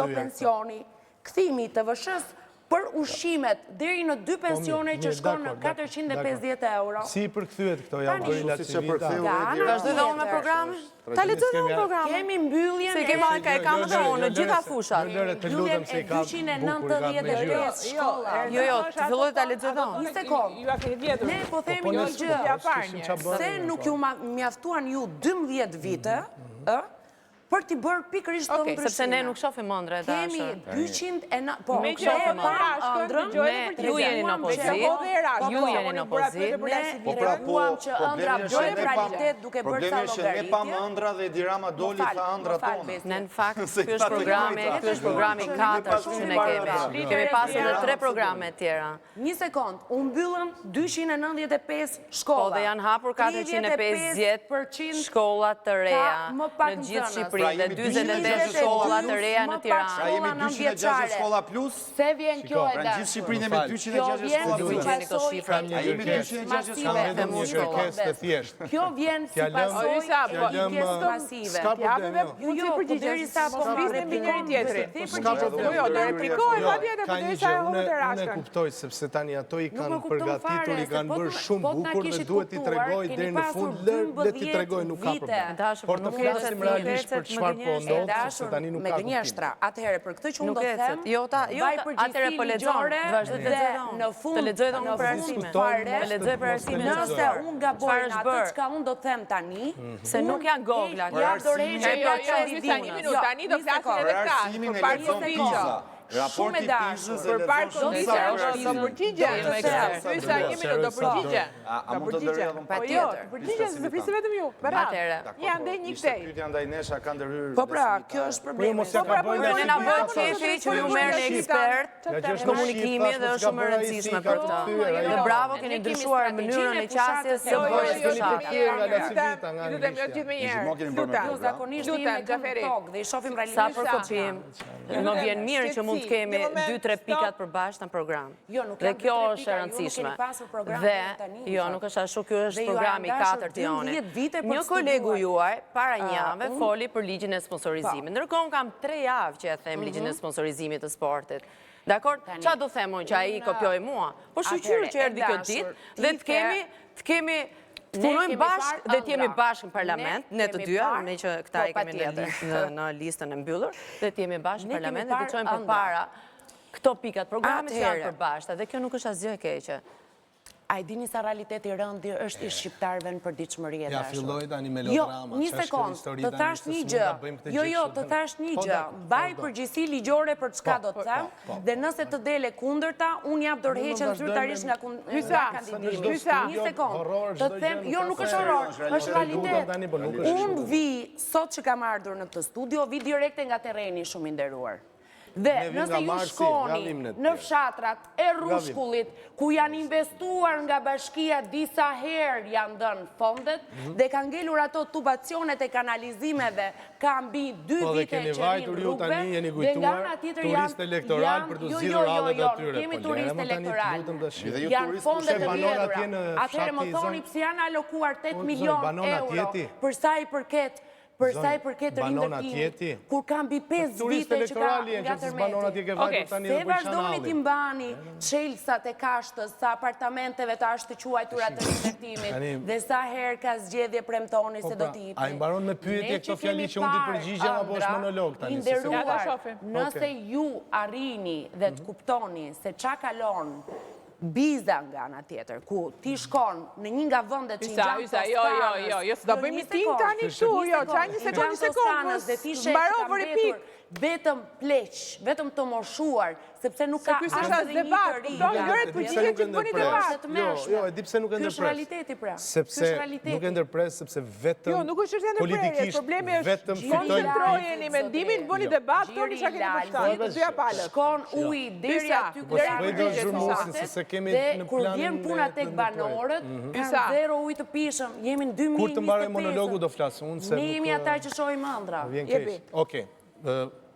do pensioni, kthimi të vëshës për ushqimet deri në 2 pensione që shkon në 450 euro. Si përkthyet këto janë Gorila Civita? Vazhdoj dhe unë me programin? Ta lexoj dhe unë programin. Kemi mbylljen Se e kam dhe unë në gjitha fushat. Mbylljen e 295 shkolla. Jo, të filloj ta lexoj dhe unë. Një sekond. Ne po themi një gjë. Se nuk ju mjaftuan ju 12 vite, për t'i bërë pikërisht të ndryshime. Sepse ne nuk shofim ëndra e dashur. Kemi 200 po, nuk shofim ëndrën, ju jeni në opozit, ju jeni në opozit, ne reaguam që ëndra bëjë realitet duke bërë sa logaritje. Ne pam ëndra dhe Dirama doli tha ëndra tonë. Ne në fakt, ky është programi 4 që ne kemi. Kemi pasur edhe 3 programe tjera. Një sekond, u mbyllën 295 shkolla. Po dhe janë hapur 450 shkolla të reja në gjithë Shqipërinë. Dhe 28 shkolla të reja në Tiranë. Pra jemi 260 shkolla plus? Se vjen kjo e dashur. Pra gjithë Shqipërinë jemi 260 shkolla plus. Jeni këto shifra A jemi 260 shkolla plus? Kjo vjen si pasojë ikjes masive. Jo, po derisa po mbisni njëri tjetrin. Jo, do replikohet atje dhe përderisa e humbet e rashtën. Unë kuptoj sepse tani ato i kanë përgatitur, i kanë bërë shumë bukur dhe duhet i tregoj deri në fund, le ti tregoj nuk ka problem. Por të flasim realisht për çfarë po ndodh, sepse tani nuk ka kuptim. Atëherë për këtë që unë do të them, jo, atëherë po lexoj, vazhdo të lexoj dhe unë. Të lexoj dhe unë për arsime. Të lexoj për arsime. Nëse unë gaboj në atë çka unë do të them tani, se nuk janë gogla. Ja dorëheqja tani do flasim edhe këta. Për arsimin e Pisa. Raporti Pizës për parë kondisë do përgjigje. Pyesa imi do përgjigje. A mund të ndërhyj edhe Po jo, përgjigje se flisë vetëm ju. Atëherë. Ja ndej një këtej. Pyetja ndaj nesha ka ndërhyrë. Po pra, kjo është problemi. Ne na bëhet qefi që ju merrni ekspert komunikimi dhe është shumë e rëndësishme për këtë. Dhe bravo keni ndryshuar mënyrën e qasjes së bërjes së shakut. Lutem jo gjithë më njëherë. Zakonisht jemi në tokë dhe i shohim realisht. Sa për kopim, më vjen mirë që mund të kemi 2-3 pikat përbashkët në program. Dhe kjo është e rëndësishme. Dhe, jo, nuk është ashtu, kjo është programi 4 të jonit. Një kolegu juaj, para një jave, foli për ligjin e sponsorizimit. Ndërkohë kam 3 javë që e them ligjin e sponsorizimit të sportit. Dakor? Qa do themon që a i kopjoj mua? Po shqyqyrë që erdi kjo ditë dhe të kemi të punojmë bashkë dhe t'jemi bashkë në parlament, ne të dyja, ne që këta i kemi në listën e mbyllur, dhe t'jemi bashkë në parlament dhe të qojmë për para këto pikat programit që janë për bashkë, dhe kjo nuk është asgjë e keqe. A i dini sa realiteti rëndi është i shqiptarëve në përditshmëri e dashur. Ja filloj tani melodrama. Jo, një sekond, të thash një gjë. Jo, të thash një gjë. Baj përgjithësi ligjore për çka do të them, dhe nëse të dele kundërta, unë jap dorëheqjen zyrtarisht nga kandidimi. Një sekond. Të them, jo nuk është horror, është realitet. Unë vi sot që kam ardhur në këtë studio, vi direkte nga terreni shumë i nderuar. Dhe nëse ju shkoni në fshatrat e Rushkullit, ku janë investuar nga bashkia disa herë janë dënë fondet, dhe kanë ngelur ato tubacionet e kanalizimeve, ka mbi 2 vite që rinë rrugve, dhe nga nga tjetër turist elektoral për të zgjidhur radhët e tyre. Kemi turist elektoral, janë fondet të vjedhura. Atëherë më thoni pse janë alokuar 8 milion euro për sa i përket rindërtimit, kur kam bi 5 vite që ka nga tërmeti. Se vazhdoni t'i mbani qelsat e kashtës sa apartamenteve të ashtë të quajtura të rindërtimit, dhe sa herë ka zgjedhje premtoni se do t'i A i mbaron me pyetje këto fjali që unë t'i përgjigje, apo është monolog tani? Inderuar, nëse ju arrini dhe t'kuptoni se qa kalon biza nga ana tjetër, ku ti shkon në një nga vendet që gjanë Tostanës. Jo, s'do bëjmë miting tani këtu, jo, çaj një sekond, dhe ti shek ka mbetur vetëm pleq, vetëm të moshuar, sepse nuk ka asnjë debat. Gjërat përgjigje që bëni debat. Jo, e di pse nuk e ndërpres. Ky është realiteti pra. Sepse nuk e ndërpres sepse vetëm jo, nuk është çështja e ndërprerjes, problemi është koncentrojeni mendimin, bëni debat, toni çka keni për shkak. Të dyja palët. Shkon uji deri aty ku dhe kur vjen puna tek banorët, kanë zero ujë të pishëm, jemi në 2025. Kur të mbaroj monologu do flas unë se ne jemi ata që shohim ëndra. Okej.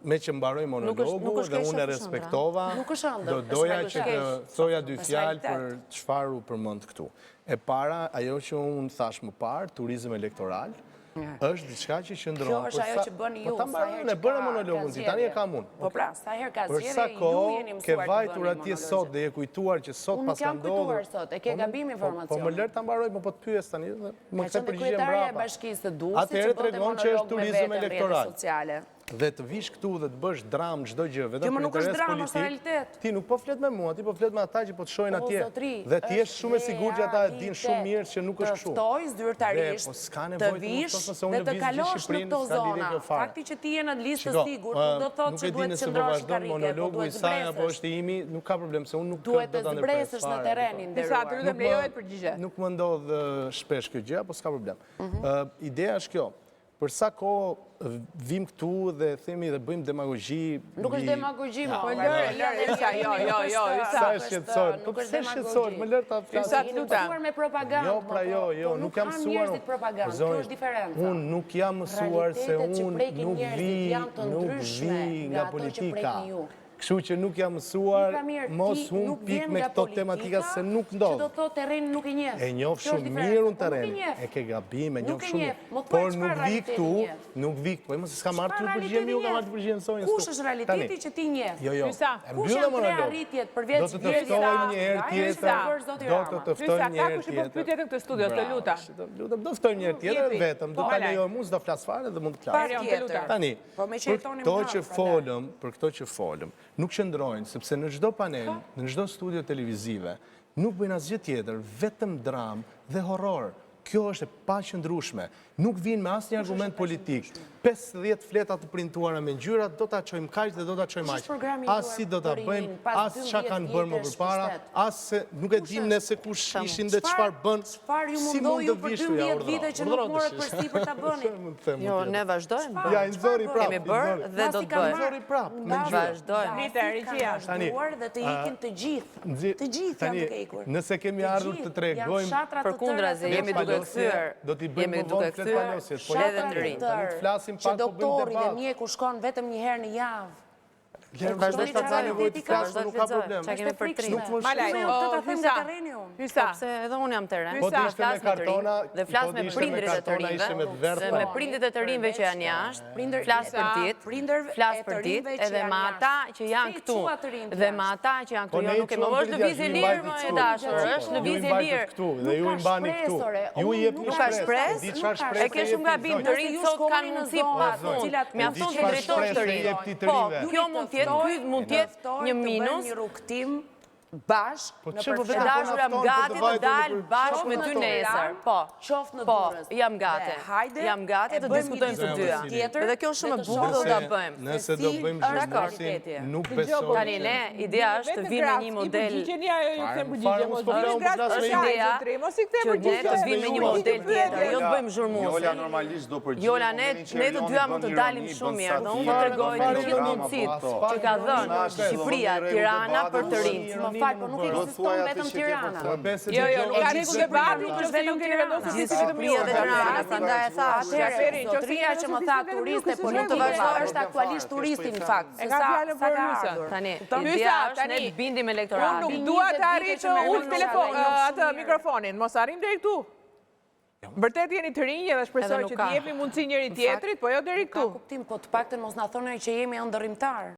Me që mbaroj monologu dhe unë e respektova, do doja që të thoja 2 fjalë për çfarë u përmend këtu. E para, ajo që unë thash më parë, turizëm elektoral, është diçka që qëndron. Kjo është ajo që bëni ju. Po ta mbarojnë, e bëre monologun ti, tani e kam unë. Po pra, sa herë ka Për sa zgjedhje, ju kohë jeni ke mësuar të vajtur bëni atje monologje. sot dhe je kujtuar që sot Unë pas ka nuk jam kujtuar ndodhur. sot, e ke gabim informacion. Po më lër ta mbaroj, më po të pyes tani, dhe më Ka kthe qenë përgjigje kryetarja e mbrapa. bashkisë së Durrësit Atëherë që bënte tregon që është monolog me turizëm vete në rrjetet elektoral. sociale. Dhe të vish këtu dhe të bësh dramë çdo gjë, vetëm Kjo më për nuk është interes dramë, është politik. realitet. Ti nuk po flet me mua, ti po flet me ata që po të shohin O, atje. zotri, Dhe ti je është shumë e sigurt që ata e din shumë mirë që nuk është kështu. Të ftoj zyrtarisht, Po s'ka të nevojë të vish më thosë se unë dhe të lëviz kalosh në Shqipërinë, këto s'ka lidhje zona. kjo fare. Fakti që ti je në listë Shiko, sigurt, nuk do thotë nuk që e di duhet të nëse po qëndrosh vazhdon karrike, po monologu duhet i të saj apo zbresësh. është i imi, nuk ka problem se unë nuk Duhet do të ta zbresësh në terenin Disa të nderuar. lutem lejohet përgjigje. Nuk më ndodh shpesh kjo gjë, apo s'ka problem. Ideja është kjo. Për sa kohë vim këtu dhe themi dhe bëjmë demagogji. Nuk është demagogji, ma. Po lërë, Ysa, jo, Sa e shqetësor? Po pse shqetësor? Më lër ta flas. Ysa, Jeni mësuar me propagandë. Jo, pra jo, nuk jam kanë mësuar. njerëzit propagandë, kjo është diferenca. Unë nuk jam mësuar se Realitetet që unë prekin nuk njerëzit janë të ndryshme vi nga nga ato që politika. prekni ju. Kështu që nuk jam mësuar, Pra mirë, mos ti unë nuk pik vjen me nga këto politika, tematika se nuk Që do ndodh. të thotë terrenin nuk e njeh. E njoh Kjo është shumë diferenca. mirë unë Po, nuk e terren. njeh. E ke gabim, e njoh Nuk e shumë njeh. mirë. Mo të Por thuaj çfarë nuk vi realiteti këtu, njeh. nuk vi këtu. Po mos s'ka marrë ty Çfarë përgjigjem ju, ka realiteti marrë përgjigjem sonjë. Kush është realiteti që ti njeh? Jo. Ysa, E Kush mbyllë janë tre monolog. arritjet për vjet Do të zgjedhje? ftoj një herë Ai është tjetër. bërë zoti Do Rama. të të ftoj Ysa, një ka herë kush i bën tjetër. pyetje në këtë studio, të luta. Lutem, do ftoj një herë tjetër Jepi. vetëm. Do Po, ta halaj. lejoj mua, s'do flas fare dhe mund të Pas flas. tjetër. Tani, Po me që për jetonim këto brava, që pra, folëm, për këto që folëm, nuk qëndrojnë, sepse në çdo panel, në çdo studio televizive, nuk bëjnë asgjë tjetër, vetëm dramë dhe horror. Kjo është e paqëndrueshme. Nuk vinë me asnjë argument politik. 50 fleta të printuara me ngjyra, do ta çojmë kaq dhe do ta çojmë Kush është programi i aq. As juaj si do ta për bëjmë, rinin, pas as çka 12 kanë bërë më vjetësh përpara, pushtet? as se nuk e dim ne se kush ishin dhe çfarë bën. Çfarë ju Si mundoi mund ju të për vish 12 vite që nuk morët përsi për ta bëni? Jo, ne vazhdojmë. Ja, i nxori prapë. Kemi bërë dhe do të bëjmë. Nxori prapë, me ngjyra. Vazhdojmë. Nita, regjia. Tani, Dhe të ikin të gjithë. Të gjithë janë duke ikur. Nëse kemi ardhur të tregojmë Përkundrazi, jemi duke kthyer. do t'i bëjmë Jemi më duke vonë flet kthyer palosjet, po edhe edhe të rinj. tani të flasim që pak, po bëjmë doktori dhe debat. mjeku shkon vetëm një herë në javë. Vazhdoj të ka nevojë të flas, vazhdoj nuk të ka lexoj. problem. Çka kemi për trim? Nuk më Malaj, shkoj. Të ta them Ysa, nga terreni unë. Ysa, Pse edhe unë jam teren. Po të ishte me Flas me të rinj kartona, dhe flas po të me ishte me prindrit e të kartona, ishte me rinjve. verta. Dhe me prindrit e të rinjve që janë jashtë, flas për ditë, prindërve flas e të për ditë, rinjve që edhe janë me ata jashtë. që janë Si këtu. qua të rinjt Dhe jashtë? me ata që janë Po këtu, jo ne nuk e çuam më është për lëvizje ju i lirë, mbajtë më e këtu. dashur, është Ju i lëvizje mbajtë lirë. këtu dhe ju i mbani këtu. Ju i jepni Nuk ka shpresë? Di çfarë E shpresë ke shumë gabim, të rinjt sot kanë mundësi pa fund. Mjafton të drejtosh të rinj. Po, kjo mund të jetë, ky mund të jetë një minus. Një rrugtim bashk në çfarë Të dashur jam gati të dal bashkë me ty nesër. Po. Qoftë në Po, Durrës. jam gati. Dhe hajde, Jam gati e të bëjmë diskutojmë një të dyja. tjetër, Edhe kjo është shumë e dhe të bukur do shohim ta bëjmë. Nëse do bëjmë zhurmësin, nuk besoj. Tani ne, ideja është të vimë me një model Përgjigjeni ajo ju kthem përgjigje. Fare, Mos mos po bëni flasim, gras po për flasim me ideja. ju. Mos i kthem Që ne përgjigje. të vimë me një model tjetër, jo të bëjmë zhurmuese. Jola normalisht do përgjigje. Jola, ne të dyja mund të dalim shumë mirë, dhe unë të tregoj të gjithë mundësitë që ka dhënë Shqipëria, Tirana për të rinjt. Më fal, po nuk ekziston vetëm Tirana. Jo, nuk ka rregull debati, nëse ju keni vendosur se si vetëm Shqipëria dhe Tirana, prandaj e thash. Atëherë, zotëria që më tha turiste politike është aktualisht turisti në fakt. E ka fjalën për Ysa. Tani, Ysa, ideja është tani, ne të bindim Unë elektoratin. nuk dua të arrit ul telefon atë mikrofonin, mos arrim deri këtu. Vërtet jeni të rinj dhe shpresoj nuk që ka. t'i jepni mundësi njëri tjetrit, po jo deri Ka këtu. kuptim, po të paktën mos na thoni që jemi ëndërrimtar.